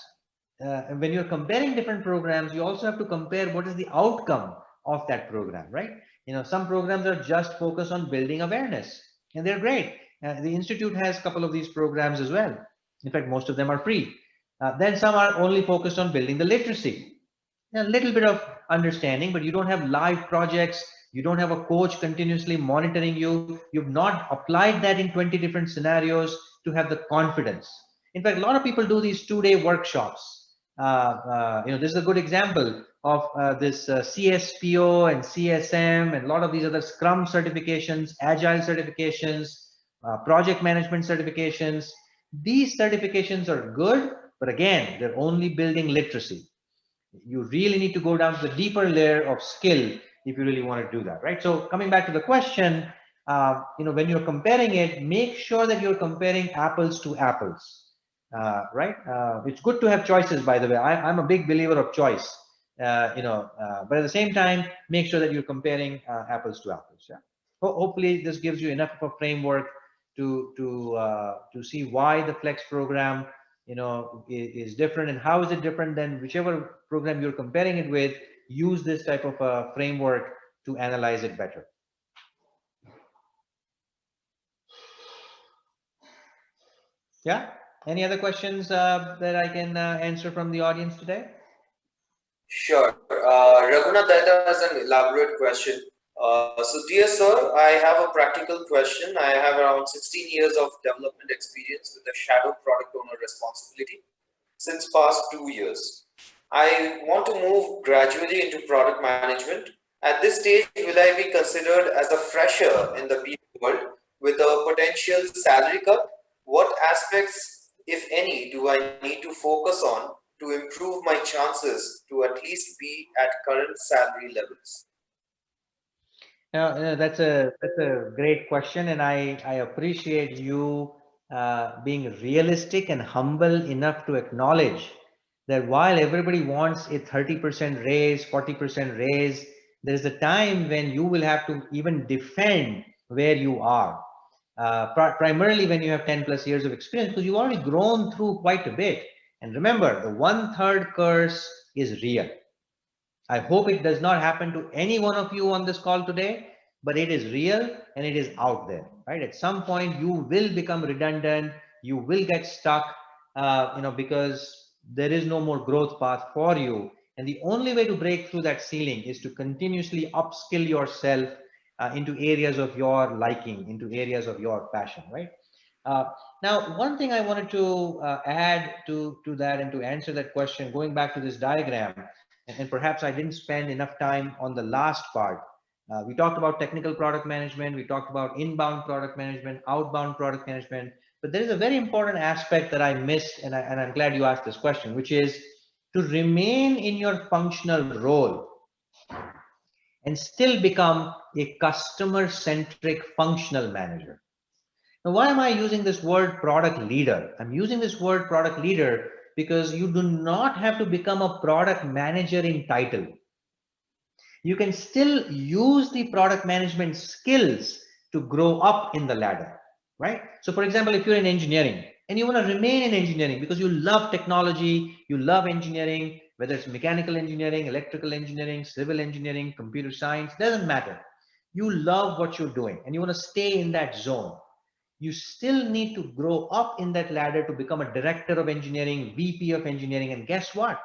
And when you're comparing different programs, you also have to compare what is the outcome of that program, right? Some programs are just focused on building awareness, and they're great. The Institute has a couple of these programs as well. In fact, most of them are free. Then some are only focused on building the literacy. A little bit of understanding, but you don't have live projects. You don't have a coach continuously monitoring you. You've not applied that in 20 different scenarios to have the confidence. In fact, a lot of people do these 2-day workshops. This is a good example of this CSPO and CSM and a lot of these other Scrum certifications, Agile certifications, project management certifications. These certifications are good, but again, they're only building literacy. You really need to go down to the deeper layer of skill if you really want to do that, right? So coming back to the question, when you're comparing it, make sure that you're comparing apples to apples, right? It's good to have choices, by the way. I'm a big believer of choice, but at the same time, make sure that you're comparing apples to apples. Yeah. Hopefully, this gives you enough of a framework to see why the Flex program is different, and how is it different than whichever program you're comparing it with. Use this type of a framework to analyze it better. Yeah, any other questions that I can answer from the audience today? Sure. Raghunath Datta has an elaborate question. So dear sir, I have a practical question. I have around 16 years of development experience with a shadow product owner responsibility since past 2 years. I want to move gradually into product management. At this stage, will I be considered as a fresher in the BPO world with a potential salary cut? What aspects, if any, do I need to focus on to improve my chances to at least be at current salary levels? That's a great question, and I appreciate you being realistic and humble enough to acknowledge that while everybody wants a 30% raise, 40% raise, there's a time when you will have to even defend where you are. primarily when you have 10 plus years of experience, because you've already grown through quite a bit. And remember, the 1/3 curse is real. I hope it does not happen to any one of you on this call today, but it is real and it is out there, right? At some point, you will become redundant. You will get stuck, because there is no more growth path for you. And the only way to break through that ceiling is to continuously upskill yourself into areas of your liking, into areas of your passion, right? Uh, Now, one thing I wanted to add to that and to answer that question, going back to this diagram, and perhaps I didn't spend enough time on the last part. We talked about technical product management, we talked about inbound product management, outbound product management, but there is a very important aspect that I missed, and I'm glad you asked this question, which is to remain in your functional role and still become a customer-centric functional manager. Now, why am I using this word product leader? I'm using this word product leader because you do not have to become a product manager in title. You can still use the product management skills to grow up in the ladder, right? So for example, if you're in engineering and you want to remain in engineering because you love technology, you love engineering, whether it's mechanical engineering, electrical engineering, civil engineering, computer science, doesn't matter. You love what you're doing and you want to stay in that zone. You still need to grow up in that ladder to become a director of engineering, VP of engineering. And guess what?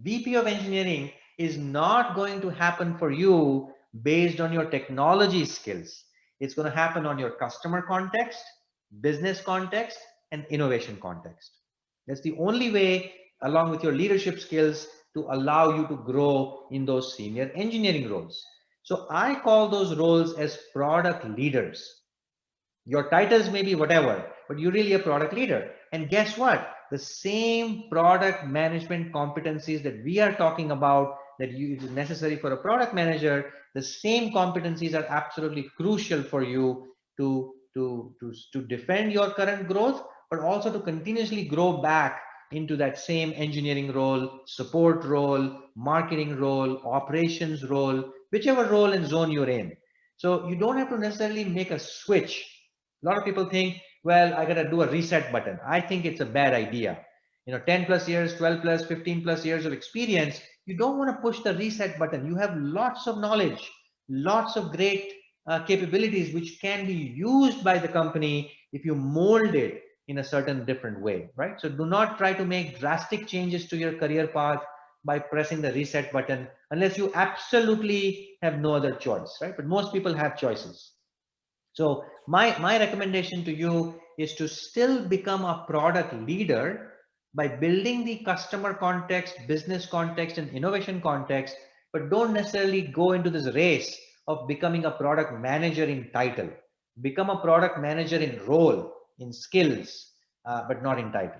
VP of engineering is not going to happen for you based on your technology skills. It's going to happen on your customer context, business context, and innovation context. That's the only way, along with your leadership skills, to allow you to grow in those senior engineering roles. So I call those roles as product leaders. Your titles may be whatever, but you're really a product leader. And guess what? The same product management competencies that we are talking about that is necessary for a product manager, the same competencies are absolutely crucial for you to defend your current growth, but also to continuously grow back into that same engineering role, support role, marketing role, operations role, whichever role and zone you're in. So you don't have to necessarily make a switch. A lot of people think, well, I got to do a reset button. I think it's a bad idea. 10 plus years, 12 plus, 15 plus years of experience, you don't want to push the reset button. You have lots of knowledge, lots of great capabilities which can be used by the company if you mold it in a certain different way, right? So do not try to make drastic changes to your career path by pressing the reset button unless you absolutely have no other choice, right? But most people have choices. So my recommendation to you is to still become a product leader by building the customer context, business context, and innovation context, but don't necessarily go into this race of becoming a product manager in title. Become a product manager in role, in skills, but not in title.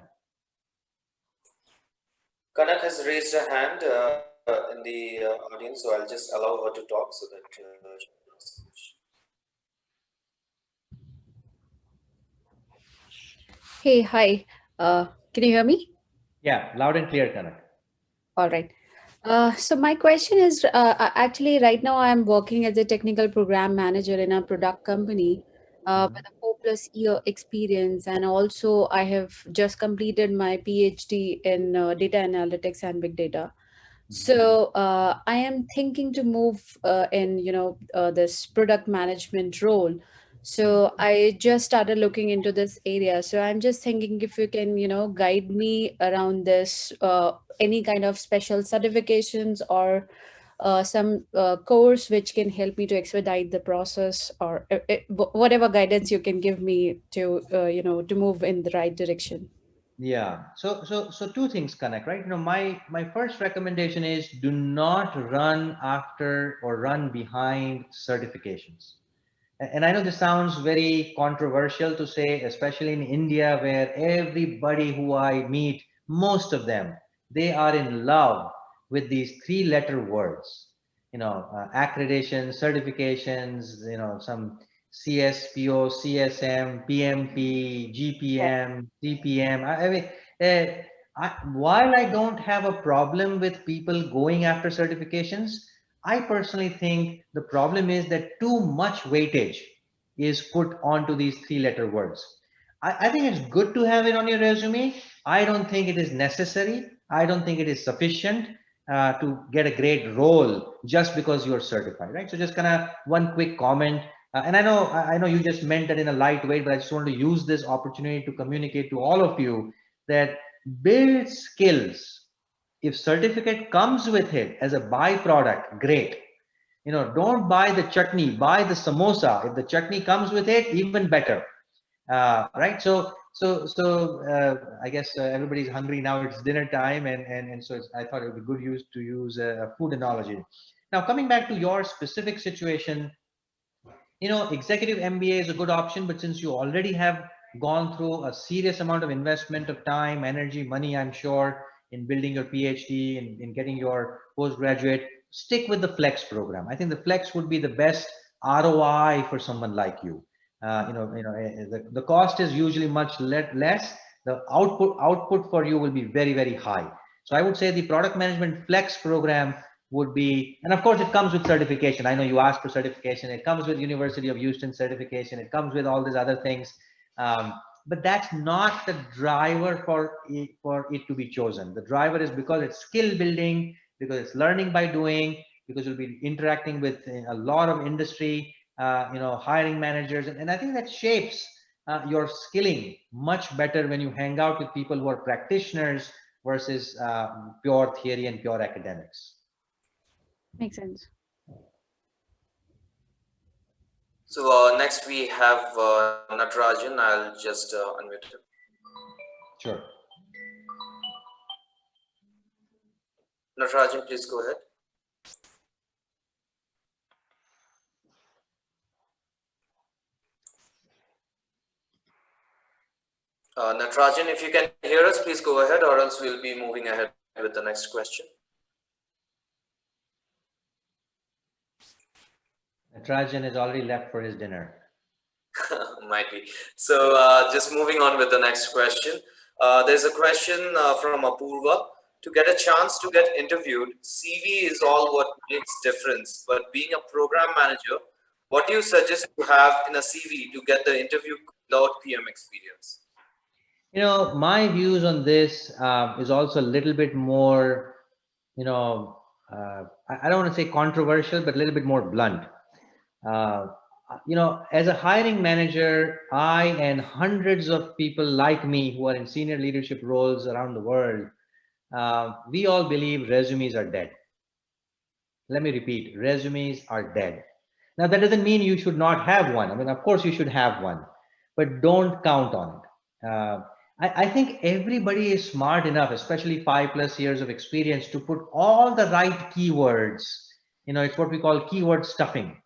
Kanak has raised her hand in the audience, so I'll just allow her to talk so that she can ask a question. Hey, hi. Can you hear me? Yeah, loud and clear, Kanak. All right. So my question is actually right now I'm working as a technical program manager in a product company with a 4+ year experience, and also I have just completed my PhD in data analytics and big data. So I am thinking to move in, this product management role. So I just started looking into this area. So I'm just thinking if you can, guide me around this, any kind of special certifications or some course which can help me to expedite the process, or whatever guidance you can give me to, to move in the right direction. Yeah. So two things connect, right? My first recommendation is do not run after or run behind certifications. And I know this sounds very controversial to say, especially in India, where everybody who I meet, most of them, they are in love with these three-letter words. Accreditation, certifications, some CSPO, CSM, PMP, GPM, CPM. I mean, while I don't have a problem with people going after certifications, I personally think the problem is that too much weightage is put onto these 3-letter words. I think it's good to have it on your resume. I don't think it is necessary. I don't think it is sufficient to get a great role just because you're certified, right? So just kind of one quick comment. And I know you just meant that in a light way, but I just want to use this opportunity to communicate to all of you that build skills. If certificate comes with it as a byproduct, great. Don't buy the chutney, buy the samosa. If the chutney comes with it, even better. Right? So I guess everybody's hungry now. It's dinner time, and so I thought it would be good use to use a food analogy. Now, coming back to your specific situation, executive MBA is a good option, but since you already have gone through a serious amount of investment of time, energy, money, I'm sure, in building your PhD and in getting your postgraduate, stick with the Flex program. I think the Flex would be the best ROI for someone like you. The cost is usually much less. The output for you will be very, very high. So I would say the product management Flex program would be, and of course it comes with certification. I know you asked for certification. It comes with University of Houston certification. It comes with all these other things. But that's not the driver for it to be chosen. The driver is because it's skill building, because it's learning by doing, because you'll be interacting with a lot of industry, hiring managers. And I think that shapes your skilling much better when you hang out with people who are practitioners versus pure theory and pure academics. Makes sense. So next we have Natarajan. I'll just unmute him. Sure. Natarajan, please go ahead. Natarajan, if you can hear us, please go ahead, or else we'll be moving ahead with the next question. Natarajan has already left for his dinner. Might be. So just moving on with the next question. There's a question from Apurva. To get a chance to get interviewed, CV is all what makes difference. But being a program manager, what do you suggest to have in a CV to get the interview without PM experience? My views on this is also a little bit more, I don't want to say controversial, but a little bit more blunt. As a hiring manager, I and hundreds of people like me who are in senior leadership roles around the world, we all believe resumes are dead. Let me repeat, resumes are dead. Now, that doesn't mean you should not have one. I mean, of course you should have one, but don't count on it. I think everybody is smart enough, especially 5+ years of experience, to put all the right keywords. It's what we call keyword stuffing,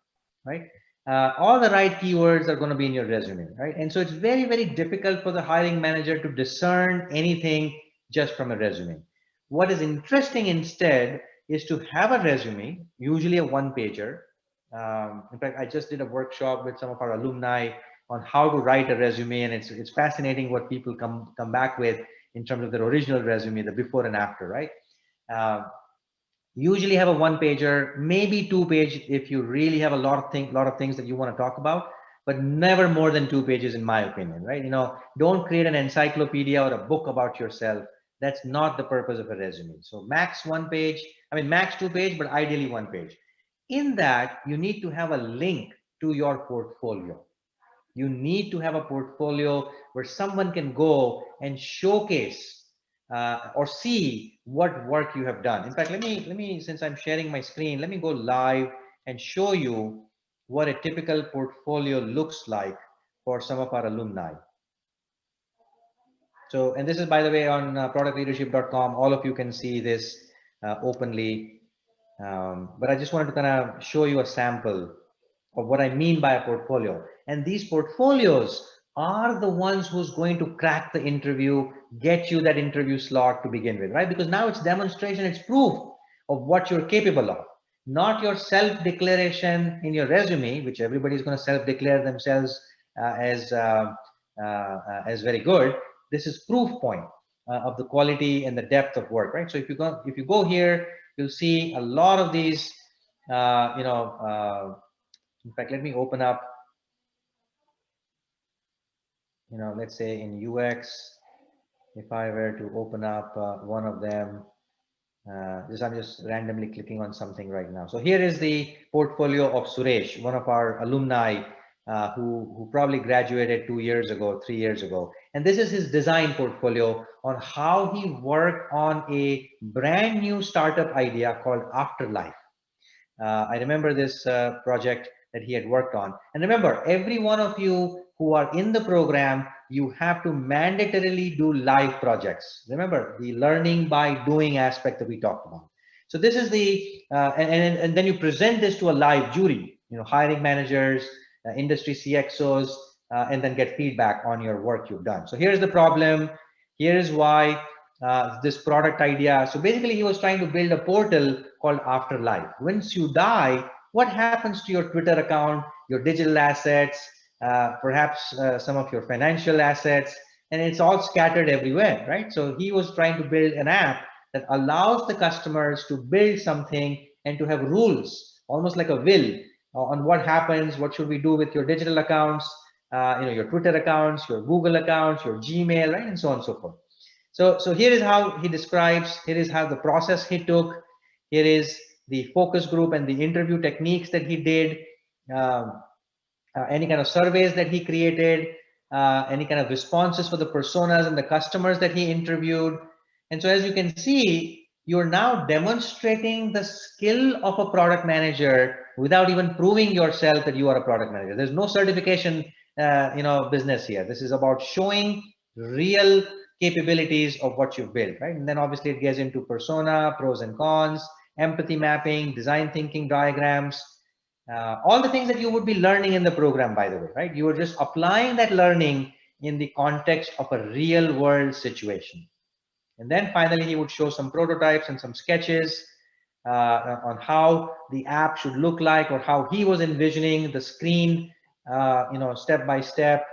right? All the right keywords are going to be in your resume, right? And so it's very, very difficult for the hiring manager to discern anything just from a resume. What is interesting instead is to have a resume, usually a one-pager. In fact, I just did a workshop with some of our alumni on how to write a resume, and it's fascinating what people come back with in terms of their original resume, the before and after, right? Usually have a one-pager, maybe 2-page if you really have a lot of things that you want to talk about, but never more than 2 pages, in my opinion, right? Don't create an encyclopedia or a book about yourself. That's not the purpose of a resume. So max 1-page, max 2-page, but ideally 1-page. In that, you need to have a link to your portfolio. You need to have a portfolio where someone can go and showcase or see what work you have done. In fact, let me, since I'm sharing my screen, let me go live and show you what a typical portfolio looks like for some of our alumni. So, and this is, by the way, on productleadership.com. All of you can see this openly. But I just wanted to kind of show you a sample of what I mean by a portfolio. And these portfolios are the ones who's going to crack the interview, get you that interview slot to begin with, right? Because now it's demonstration, it's proof of what you're capable of, not your self-declaration in your resume, which everybody's going to self-declare themselves as very good. This is proof point of the quality and the depth of work, right? So if you go here, you'll see a lot of these, in fact, let me open up let's say in UX, if I were to open up one of them, I'm just randomly clicking on something right now. So here is the portfolio of Suresh, one of our alumni who probably graduated 2 years ago, 3 years ago. And this is his design portfolio on how he worked on a brand new startup idea called Afterlife. I remember this project that he had worked on. And remember, every one of you who are in the program, you have to mandatorily do live projects. Remember the learning by doing aspect that we talked about. So this is the, and then you present this to a live jury, hiring managers, industry CXOs, and then get feedback on your work you've done. So here's the problem. Here's why this product idea. So basically he was trying to build a portal called Afterlife. Once you die, what happens to your Twitter account, your digital assets, perhaps some of your financial assets, and it's all scattered everywhere, right? So he was trying to build an app that allows the customers to build something and to have rules, almost like a will, on what happens, what should we do with your digital accounts, your Twitter accounts, your Google accounts, your Gmail, right, and so on and so forth. So here is how he describes, here is how the process he took, here is the focus group and the interview techniques that he did, any kind of surveys that he created, any kind of responses for the personas and the customers that he interviewed. And so as you can see, you're now demonstrating the skill of a product manager without even proving yourself that you are a product manager. There's no certification, business here. This is about showing real capabilities of what you've built, right? And then obviously it gets into persona, pros and cons, empathy mapping, design thinking diagrams, all the things that you would be learning in the program, by the way, right? You are just applying that learning in the context of a real world situation. And then finally, he would show some prototypes and some sketches on how the app should look like, or how he was envisioning the screen, step by step,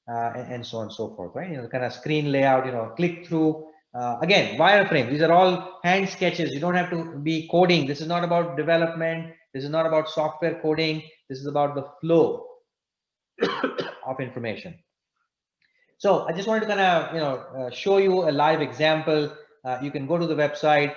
and so on and so forth, right? The kind of screen layout, click through. Again, wireframe. These are all hand sketches. You don't have to be coding. This is not about development. This is not about software coding. This is about the flow of information. So I just wanted to kind of, show you a live example. You can go to the website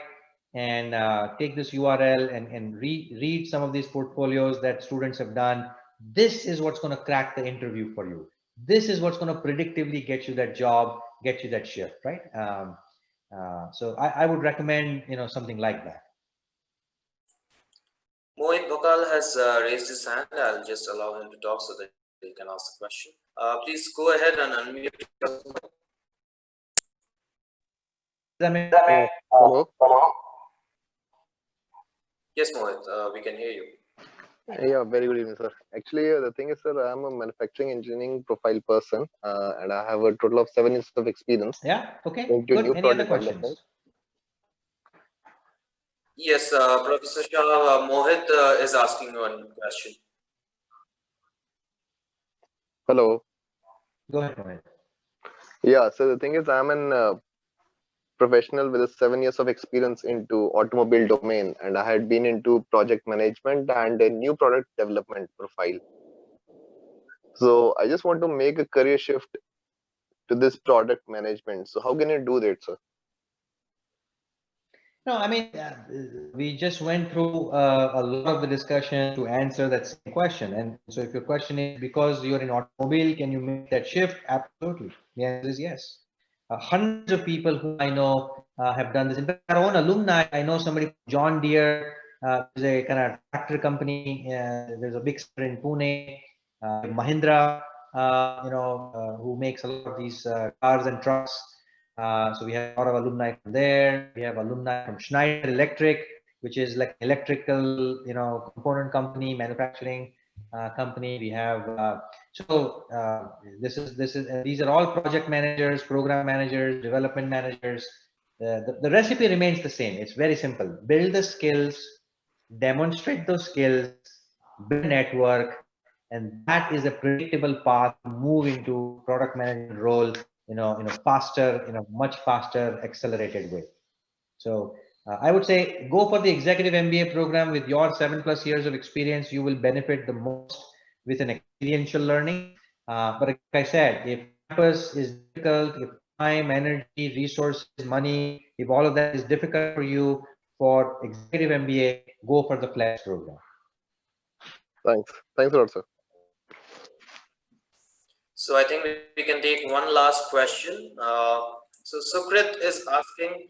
and take this URL and read some of these portfolios that students have done. This is what's going to crack the interview for you. This is what's going to predictively get you that job, get you that shift, right? So I would recommend, something like that. Mohit Bhokal has raised his hand. I'll just allow him to talk so that he can ask the question. Please go ahead and unmute yourself. Hello. Yes, Mohit, we can hear you. Yeah, very good evening, sir. Actually, the thing is, sir, I'm a manufacturing engineering profile person, and I have a total of 7 years of experience. Yeah. Okay. Into Good. new Any other project questions? Yes, Professor Shah, Mohit is asking one question. Hello. Go ahead, Mohit. Yeah, so the thing is, I'm an professional with 7 years of experience into automobile domain, and I had been into project management and a new product development profile. So I just want to make a career shift to this product management. So how can you do that, sir? No, I mean, we just went through a lot of the discussion to answer that same question. And so if your question is because you're in automobile, can you make that shift? Absolutely. The answer is yes. Hundreds of people who I know have done this. In fact, our own alumni, I know somebody, John Deere, is a kind of tractor company. There's a big center in Pune. Mahindra, who makes a lot of these cars and trucks. So we have a lot of alumni from there. We have alumni from Schneider Electric, which is like electrical, component company, manufacturing company. We have these are all project managers, program managers, development managers. The recipe remains the same. It's very simple. Build the skills, demonstrate those skills, build a network, and that is a predictable path to move into product management role in a faster, much faster, accelerated way. So I would say go for the executive MBA program with your 7+ years of experience. You will benefit the most with an experiential learning. But like I said, if you campus is difficult, if time, energy, resources, money, if all of that is difficult for you for executive MBA, go for the Flex program. Thanks a lot, sir. So I think we can take one last question. So Sukrit is asking,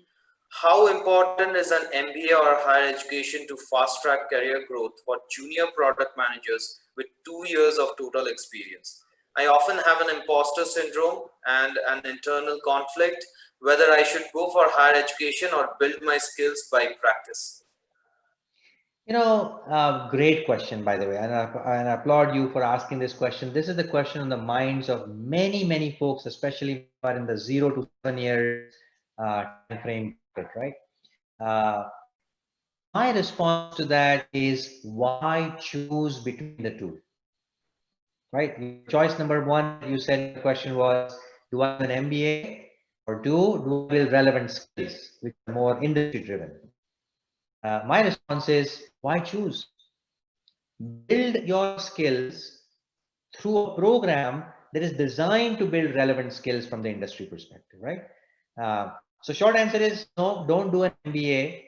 how important is an MBA or higher education to fast track career growth for junior product managers with 2 years of total experience? I often have an imposter syndrome and an internal conflict whether I should go for higher education or build my skills by practice. Great question, by the way, and I applaud you for asking this question. This is the question on the minds of many, many folks, especially who are in the 0 to 7 years time frame, right? My response to that is, why choose between the two, right? Choice number one, you said the question was, do I have an MBA or do I build relevant skills, which are more industry driven? My response is, why choose? Build your skills through a program that is designed to build relevant skills from the industry perspective, right? So short answer is no, don't do an MBA,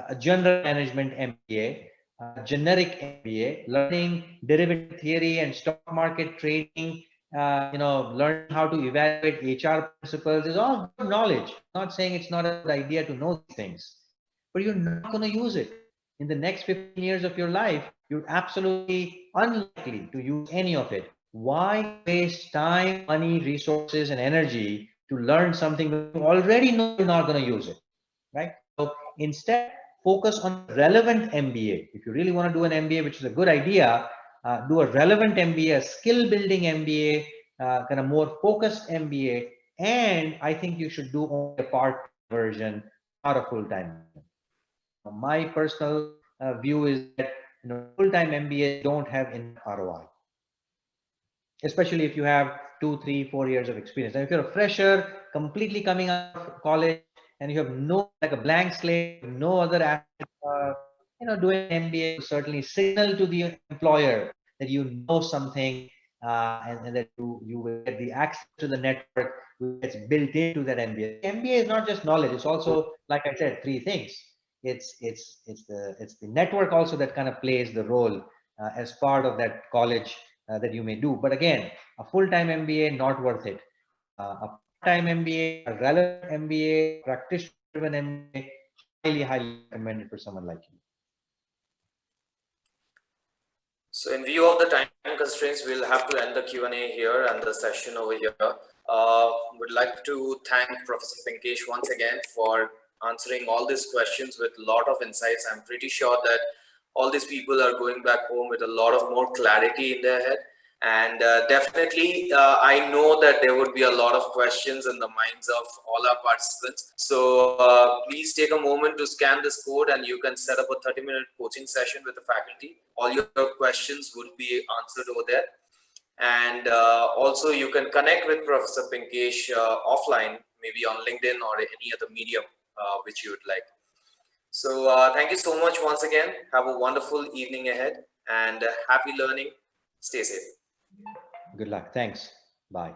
a general management MBA, a generic MBA, learning derivative theory and stock market trading, learning how to evaluate HR principles is all good knowledge. I'm not saying it's not a good idea to know these things, but you're not going to use it. In the next 15 years of your life, you're absolutely unlikely to use any of it. Why waste time, money, resources, and energy to learn something that you already know you're not going to use it, right? So instead, focus on relevant MBA. If you really want to do an MBA, which is a good idea, do a relevant MBA, a skill building MBA, kind of more focused MBA. And I think you should do only a part version, not a full-time. My personal view is that full-time MBA don't have enough ROI, especially if you have 2, 3, 4 years of experience. And if you're a fresher, completely coming out of college, and you have like a blank slate, no other aspect, doing an MBA will certainly signal to the employer that you know something, and that you will get the access to the network which gets built into that MBA. MBA is not just knowledge; it's also, like I said, 3 things. It's the network also that kind of plays the role as part of that college that you may do. But again, a full-time MBA, not worth it. A part-time MBA, a relevant MBA, practitioner-driven MBA, highly recommended for someone like you. So in view of the time constraints, we'll have to end the Q&A here and the session over here. Would like to thank Professor Pinkesh once again for answering all these questions with a lot of insights. I'm pretty sure that all these people are going back home with a lot of more clarity in their head. And definitely, I know that there would be a lot of questions in the minds of all our participants. So please take a moment to scan this code and you can set up a 30-minute coaching session with the faculty. All your questions will be answered over there. And also you can connect with Professor Pinkesh offline, maybe on LinkedIn or any other medium which you would like. So thank you so much once again. Have a wonderful evening ahead and happy learning. Stay safe. Good luck. Thanks. Bye.